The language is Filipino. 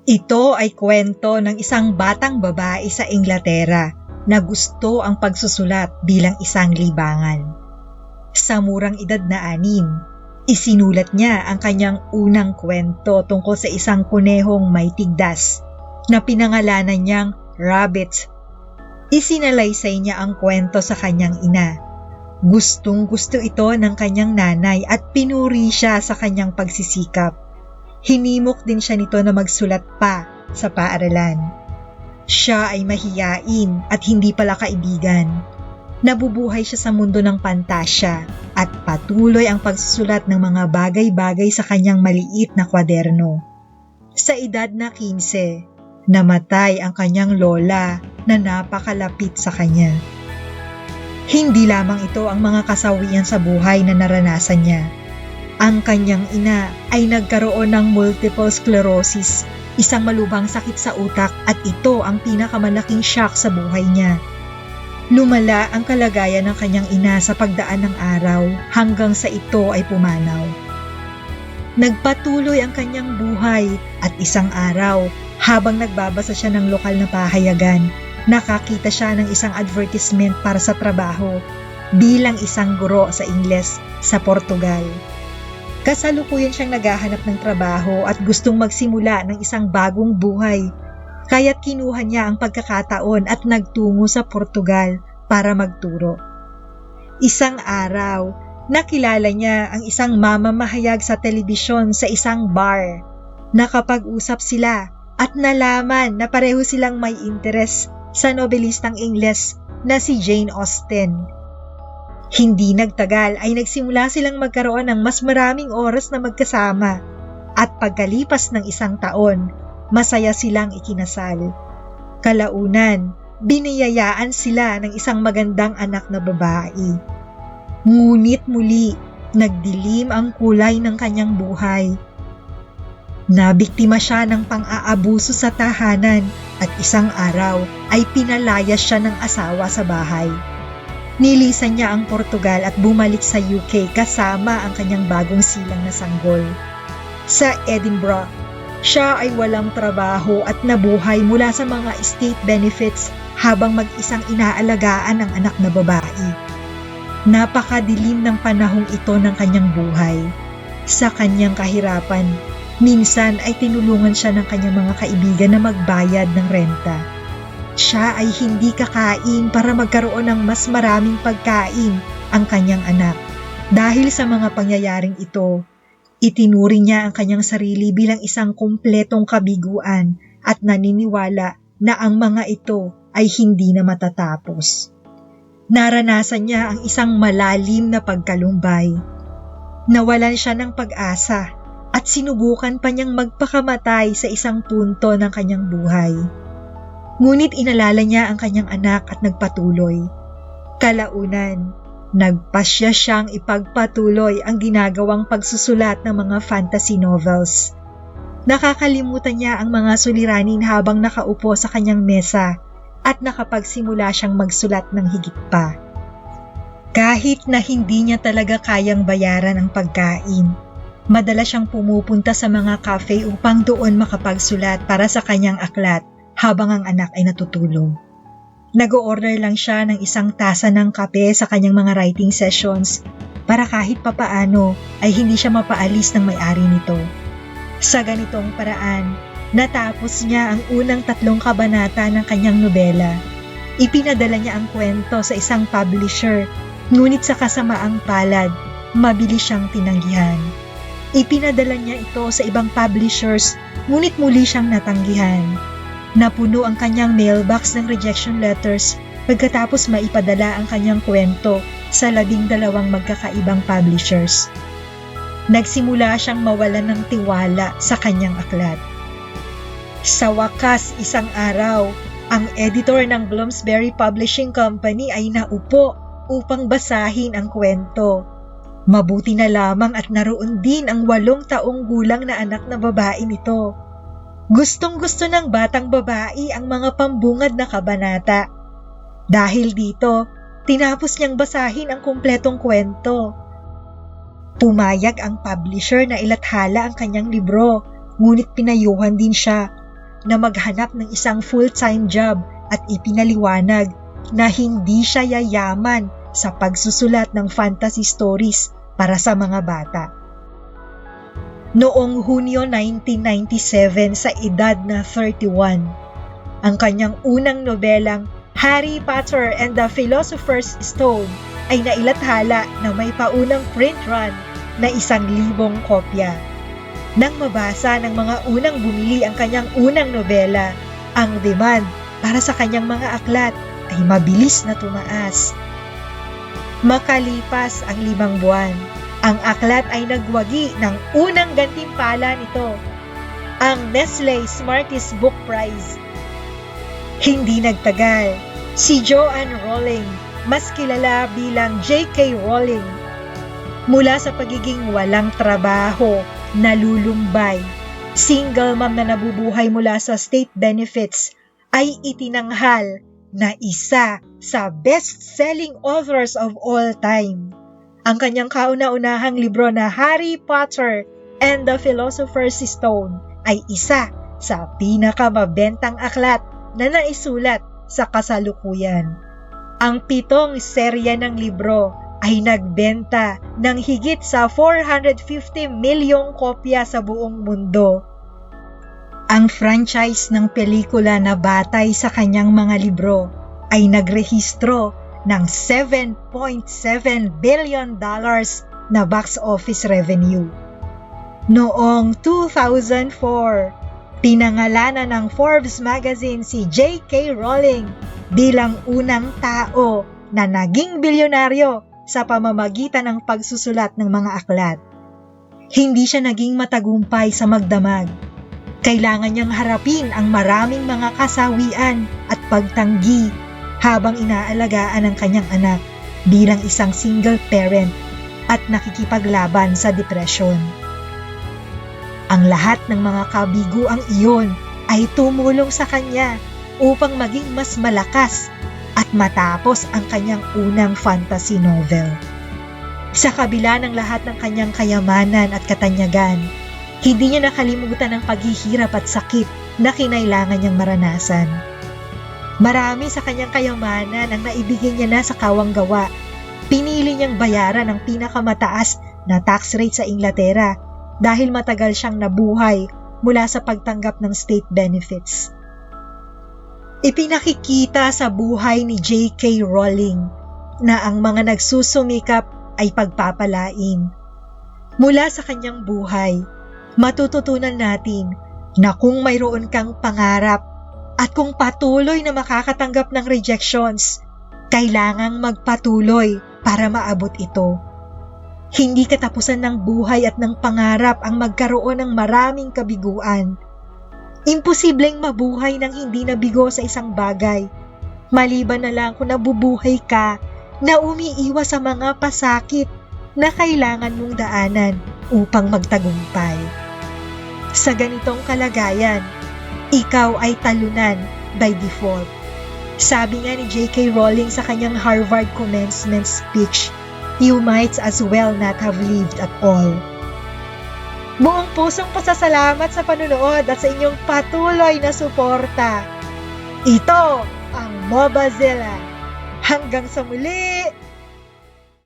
Ito ay kwento ng isang batang babae sa Inglaterra na gusto ang pagsusulat bilang isang libangan. Sa murang edad na 6, isinulat niya ang kanyang unang kwento tungkol sa isang kunehong may tigdas na pinangalanan niyang Rabbit. Isinalaysay niya ang kwento sa kanyang ina. Gustong-gusto ito ng kanyang nanay at pinuri siya sa kanyang pagsisikap. Hinimok din siya nito na magsulat pa sa paaralan. Siya ay mahiyain at hindi pala kaibigan. Nabubuhay siya sa mundo ng pantasya at patuloy ang pagsusulat ng mga bagay-bagay sa kanyang maliit na kwaderno. Sa edad na 15, namatay ang kanyang lola na napakalapit sa kanya. Hindi lamang ito ang mga kasawian sa buhay na naranasan niya. Ang kanyang ina ay nagkaroon ng multiple sclerosis, isang malubhang sakit sa utak, at ito ang pinakamalaking shock sa buhay niya. Lumala ang kalagayan ng kanyang ina sa pagdaan ng araw hanggang sa ito ay pumanaw. Nagpatuloy ang kanyang buhay at isang araw, habang nagbabasa siya ng lokal na pahayagan, nakakita siya ng isang advertisement para sa trabaho bilang isang guro sa Ingles sa Portugal. Kasalukuyan siyang naghahanap ng trabaho at gustong magsimula ng isang bagong buhay, kaya't kinuha niya ang pagkakataon at nagtungo sa Portugal para magturo. Isang araw, nakilala niya ang isang mamamahayag sa telebisyon sa isang bar. Nakapag-usap sila at nalaman na pareho silang may interes sa nobelistang Ingles na si Jane Austen. Hindi nagtagal ay nagsimula silang magkaroon ng mas maraming oras na magkasama at pagkalipas ng 1 taon, masaya silang ikinasal. Kalaunan, biniyayaan sila ng isang magandang anak na babae. Ngunit muli, nagdilim ang kulay ng kanyang buhay. Nabiktima siya ng pang-aabuso sa tahanan at isang araw ay pinalayas siya ng asawa sa bahay. Nilisan niya ang Portugal at bumalik sa UK kasama ang kanyang bagong silang na sanggol. Sa Edinburgh, siya ay walang trabaho at nabuhay mula sa mga estate benefits habang mag-isang inaalagaan ang anak na babae. Napakadilim ng panahong ito ng kanyang buhay. Sa kanyang kahirapan, minsan ay tinulungan siya ng kanyang mga kaibigan na magbayad ng renta. Siya ay hindi kakain para magkaroon ng mas maraming pagkain ang kanyang anak. Dahil sa mga pangyayaring ito, itinuring niya ang kanyang sarili bilang isang kumpletong kabiguan at naniniwala na ang mga ito ay hindi na matatapos. Naranasan niya ang isang malalim na pagkalumbay. Nawalan siya ng pag-asa at sinubukan pa niyang magpakamatay sa isang punto ng kanyang buhay. Ngunit inalala niya ang kanyang anak at nagpatuloy. Kalaunan, nagpasya siyang ipagpatuloy ang ginagawang pagsusulat ng mga fantasy novels. Nakakalimutan niya ang mga suliranin habang nakaupo sa kanyang mesa at nakapagsimula siyang magsulat ng higit pa. Kahit na hindi niya talaga kayang bayaran ang pagkain, madalas siyang pumupunta sa mga cafe upang doon makapagsulat para sa kanyang aklat habang ang anak ay natutulog. Nag-o-order lang siya ng 1 tasa ng kape sa kanyang mga writing sessions para kahit papaano ay hindi siya mapaalis ng may-ari nito. Sa ganitong paraan, natapos niya ang unang 3 kabanata ng kanyang nobela. Ipinadala niya ang kwento sa isang publisher, ngunit sa kasamaang palad, mabilis siyang tinanggihan. Ipinadala niya ito sa ibang publishers, ngunit muli siyang natanggihan. Napuno ang kanyang mailbox ng rejection letters pagkatapos maipadala ang kanyang kwento sa 12 magkakaibang publishers. Nagsimula siyang mawalan ng tiwala sa kanyang aklat. Sa wakas, isang araw, ang editor ng Bloomsbury Publishing Company ay naupo upang basahin ang kwento. Mabuti na lamang at naroon din ang 8 taong gulang na anak na babae nito. Gustong-gusto ng batang babae ang mga pambungad na kabanata. Dahil dito, tinapos niyang basahin ang kumpletong kwento. Pumayag ang publisher na ilathala ang kanyang libro, ngunit pinayuhan din siya. na maghanap ng isang full-time job at ipinaliwanag na hindi siya yayaman sa pagsusulat ng fantasy stories para sa mga bata. Noong Hunyo 1997 sa edad na 31, ang kanyang unang nobelang Harry Potter and the Philosopher's Stone ay nailathala na may paunang print run na 1,000 kopya. Nang mabasa ng mga unang bumili ang kanyang unang nobela, ang demand para sa kanyang mga aklat ay mabilis na tumaas. Makalipas ang 5 buwan, ang aklat ay nagwagi ng unang gantimpala nito, ang Nestle Smarties Book Prize. Hindi nagtagal, si Joanne Rowling, mas kilala bilang J.K. Rowling, mula sa pagiging walang trabaho, nalulumbay, single mom na nabubuhay mula sa state benefits, ay itinanghal na isa sa best-selling authors of all time. Ang kanyang kauna-unahang libro na Harry Potter and the Philosopher's Stone ay isa sa pinakamabentang aklat na naisulat sa kasalukuyan. Ang 7 serya ng libro ay nagbenta ng higit sa 450 milyong kopya sa buong mundo. Ang franchise ng pelikula na batay sa kanyang mga libro ay nagrehistro ng $7.7 billion na box office revenue. Noong 2004, pinangalanan ng Forbes magazine si J.K. Rowling bilang unang tao na naging bilyonaryo sa pamamagitan ng pagsusulat ng mga aklat. Hindi siya naging matagumpay sa magdamag. Kailangan niyang harapin ang maraming mga kasawian at pagtanggi habang inaalagaan ang kanyang anak bilang isang single parent at nakikipaglaban sa depresyon. Ang lahat ng mga kabiguang iyon ay tumulong sa kanya upang maging mas malakas at matapos ang kanyang unang fantasy novel. Sa kabila ng lahat ng kanyang kayamanan at katanyagan, hindi niya nakalimutan ang paghihirap at sakit na kinailangan niyang maranasan. Marami sa kanyang kayamanan ang naibigay niya na sa kawanggawa. Pinili niyang bayaran ang pinakamataas na tax rate sa Inglaterra dahil matagal siyang nabuhay mula sa pagtanggap ng state benefits. Ipinakikita sa buhay ni J.K. Rowling na ang mga nagsusumikap ay pagpapalain. Mula sa kanyang buhay, matututunan natin na kung mayroon kang pangarap at kung patuloy na makakatanggap ng rejections, kailangang magpatuloy para maabot ito. Hindi katapusan ng buhay at ng pangarap ang magkaroon ng maraming kabiguan. Imposibleng mabuhay ng hindi nabigo sa isang bagay, maliban na lang kung nabubuhay ka na umiiwas sa mga pasakit na kailangan mong daanan upang magtagumpay. Sa ganitong kalagayan, ikaw ay talunan by default. Sabi nga ni J.K. Rowling sa kanyang Harvard commencement speech, "You might as well not have lived at all." Buong pusong pasasalamat sa panunood at sa inyong patuloy na suporta. Ito ang Mobazilla. Hanggang sa muli!